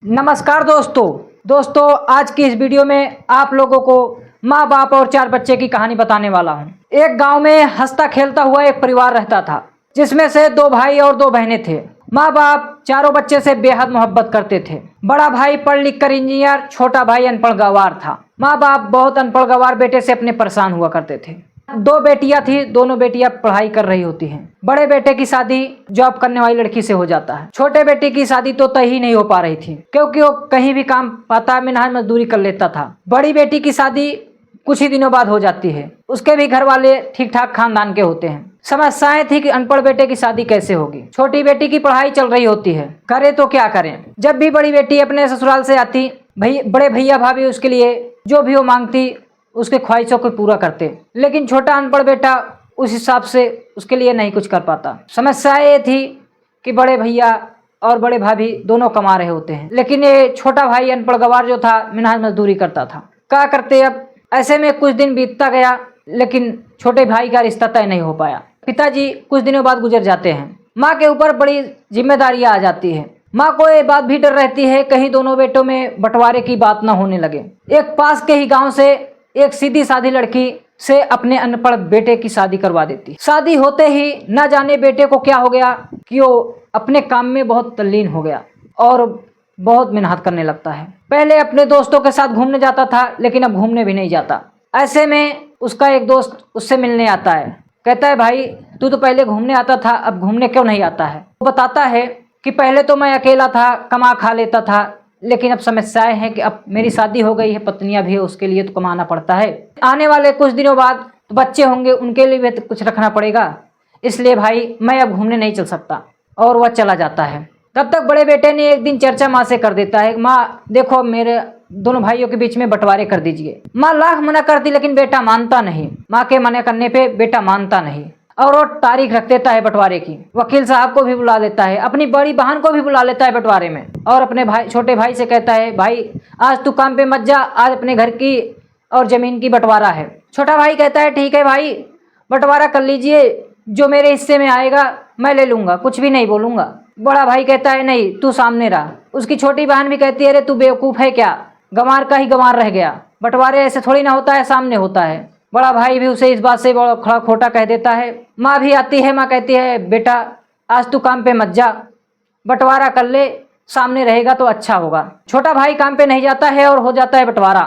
नमस्कार दोस्तों आज की इस वीडियो में आप लोगों को माँ बाप और 4 बच्चे की कहानी बताने वाला हूँ। एक गांव में हंसता खेलता हुआ एक परिवार रहता था, जिसमें से 2 भाई और 2 बहनें थे। माँ बाप चारों बच्चे से बेहद मोहब्बत करते थे। बड़ा भाई पढ़ लिख कर इंजीनियर, छोटा भाई अनपढ़ गंवार था। माँ बाप बहुत अनपढ़ गंवार बेटे से अपने परेशान हुआ करते थे। 2 बेटियां थी, दोनों बेटियां पढ़ाई कर रही होती हैं। बड़े बेटे की शादी जॉब करने वाली लड़की से हो जाता है। छोटे बेटे की शादी तो तय ही नहीं हो पा रही थी, क्योंकि वो कहीं भी काम पाता मेहनत मजदूरी कर लेता था। बड़ी बेटी की शादी कुछ ही दिनों बाद हो जाती है। उसके भी घर वाले ठीक ठाक खानदान के होते हैं। समस्याएं थी कि अनपढ़ बेटे की शादी कैसे होगी। छोटी बेटी की पढ़ाई चल रही होती है, करे तो क्या करें। जब भी बड़ी बेटी अपने ससुराल से आती, बड़े भैया भाभी उसके लिए जो भी वो मांगती उसके ख्वाहिशों को पूरा करते, लेकिन छोटा अनपढ़ बेटा उस हिसाब से उसके लिए नहीं कुछ कर पाता। समस्या ये थी कि बड़े भैया और बड़े भाभी दोनों कमा रहे होते हैं, लेकिन ये छोटा भाई अनपढ़ गंवार जो था मेहनत मजदूरी करता था। क्या करते अब। ऐसे में कुछ दिन बीतता गया, लेकिन छोटे भाई का रिश्ता तय नहीं हो पाया। पिताजी कुछ दिनों बाद गुजर जाते हैं। माँ के ऊपर बड़ी जिम्मेदारियां आ जाती है। माँ को ये बात भी डर रहती है कहीं दोनों बेटों में बंटवारे की बात ना होने लगे। एक पास के ही गाँव से एक सीधी सादी लड़की से अपने अनपढ़ बेटे की शादी करवा देती। शादी होते ही न जाने बेटे को क्या हो गया कि वो अपने काम में बहुत तल्लीन हो गया और बहुत मेहनत करने लगता है। पहले अपने दोस्तों के साथ घूमने जाता था, लेकिन अब घूमने भी नहीं जाता। ऐसे में उसका एक दोस्त उससे मिलने आता है। कहता है, भाई तू तो पहले घूमने आता था, अब घूमने क्यों नहीं आता है। वो बताता है कि पहले तो मैं अकेला था, कमा खा लेता था, लेकिन अब समस्याएं हैं कि अब मेरी शादी हो गई है, पत्नियां भी है, उसके लिए तो कमाना पड़ता है। आने वाले कुछ दिनों बाद तो बच्चे होंगे, उनके लिए भी तो कुछ रखना पड़ेगा, इसलिए भाई मैं अब घूमने नहीं चल सकता। और वह चला जाता है। तब तक बड़े बेटे ने एक दिन चर्चा माँ से कर देता है, माँ देखो मेरे दोनों भाइयों के बीच में बंटवारे कर दीजिए। माँ लाख मना करती, लेकिन बेटा मानता नहीं। माँ के मना करने पे बेटा मानता नहीं और वो तारीख रख देता है बंटवारे की। वकील साहब को भी बुला लेता है, अपनी बड़ी बहन को भी बुला लेता है बंटवारे में, और अपने छोटे भाई से कहता है, भाई आज तू काम पे मत जा, आज अपने घर की और जमीन की बंटवारा है। छोटा भाई कहता है, ठीक है भाई बंटवारा कर लीजिए, जो मेरे हिस्से में आएगा मैं ले लूंगा, कुछ भी नहीं बोलूंगा। बड़ा भाई कहता है, नहीं तू सामने रह। उसकी छोटी बहन भी कहती है, अरे तू बेवकूफ़ है क्या, गंवार का ही गंवार रह गया, बंटवारे ऐसे थोड़ी ना होता है, सामने होता है। बड़ा भाई भी उसे इस बात से बड़ा खड़ा खोटा कह देता है। माँ भी आती है। माँ कहती है, बेटा आज तू काम पे मत जा, बंटवारा कर ले, सामने रहेगा तो अच्छा होगा। छोटा भाई काम पे नहीं जाता है और हो जाता है बंटवारा।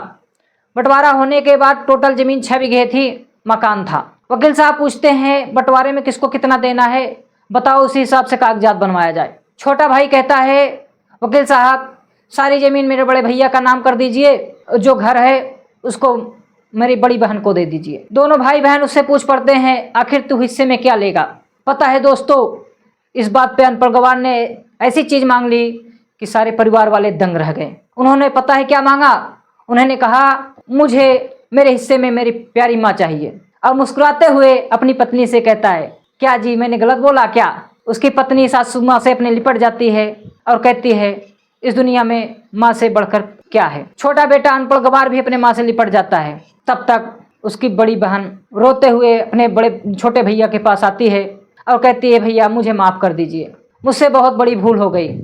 बंटवारा होने के बाद टोटल जमीन 6 बीघे थी, मकान था। वकील साहब पूछते हैं, बंटवारे में किसको कितना देना है बताओ, उसी हिसाब से कागजात बनवाया जाए। छोटा भाई कहता है, वकील साहब सारी ज़मीन मेरे बड़े भैया का नाम कर दीजिए, जो घर है उसको मेरी बड़ी बहन को दे दीजिए। दोनों भाई बहन उससे पूछ पड़ते हैं, आखिर तू हिस्से में क्या लेगा। पता है दोस्तों, इस बात पे अनपढ़ गंवार ने ऐसी चीज़ मांग ली कि सारे परिवार वाले दंग रह गए। उन्होंने पता है क्या मांगा, उन्होंने कहा, मुझे मेरे हिस्से में मेरी प्यारी माँ चाहिए। और मुस्कुराते हुए अपनी पत्नी से कहता है, क्या जी मैंने गलत बोला क्या। उसकी पत्नी सासू माँ से अपने लिपट जाती है और कहती है, इस दुनिया में माँ से बढ़कर क्या है। छोटा बेटा अनपढ़ गंवार भी अपने माँ से लिपट जाता है। तब तक उसकी बड़ी बहन रोते हुए अपने बड़े छोटे भैया के पास आती है और कहती है, भैया मुझे माफ़ कर दीजिए, मुझसे बहुत बड़ी भूल हो गई।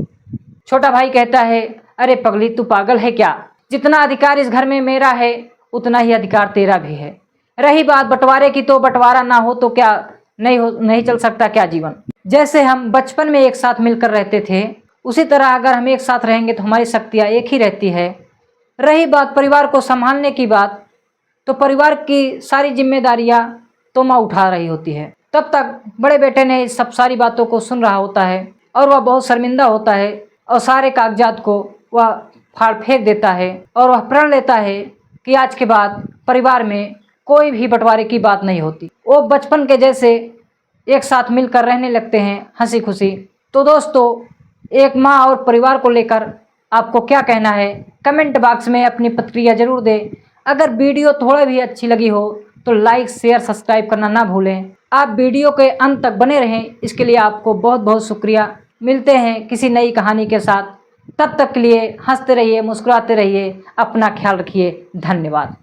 छोटा भाई कहता है, अरे पगली तू पागल है क्या, जितना अधिकार इस घर में मेरा है उतना ही अधिकार तेरा भी है। रही बात बंटवारे की, तो बंटवारा ना हो तो क्या नहीं चल सकता क्या जीवन। जैसे हम बचपन में एक साथ मिलकर रहते थे, उसी तरह अगर हम एक साथ रहेंगे तो हमारी शक्तियाँ एक ही रहती है। रही बात परिवार को संभालने की बात, तो परिवार की सारी जिम्मेदारियां तो माँ उठा रही होती है। तब तक बड़े बेटे ने इस सब सारी बातों को सुन रहा होता है और वह बहुत शर्मिंदा होता है और सारे कागजात को वह फाड़ फेंक देता है और वह प्रण लेता है कि आज के बाद परिवार में कोई भी बंटवारे की बात नहीं होती। वो बचपन के जैसे एक साथ मिलकर रहने लगते हैं हंसी खुशी। तो दोस्तों, एक माँ और परिवार को लेकर आपको क्या कहना है, कमेंट बॉक्स में अपनी प्रतिक्रिया जरूर दें। अगर वीडियो थोड़ा भी अच्छी लगी हो तो लाइक शेयर सब्सक्राइब करना ना भूलें। आप वीडियो के अंत तक बने रहें, इसके लिए आपको बहुत बहुत शुक्रिया। मिलते हैं किसी नई कहानी के साथ, तब तक के लिए हंसते रहिए, मुस्कुराते रहिए, अपना ख्याल रखिए। धन्यवाद।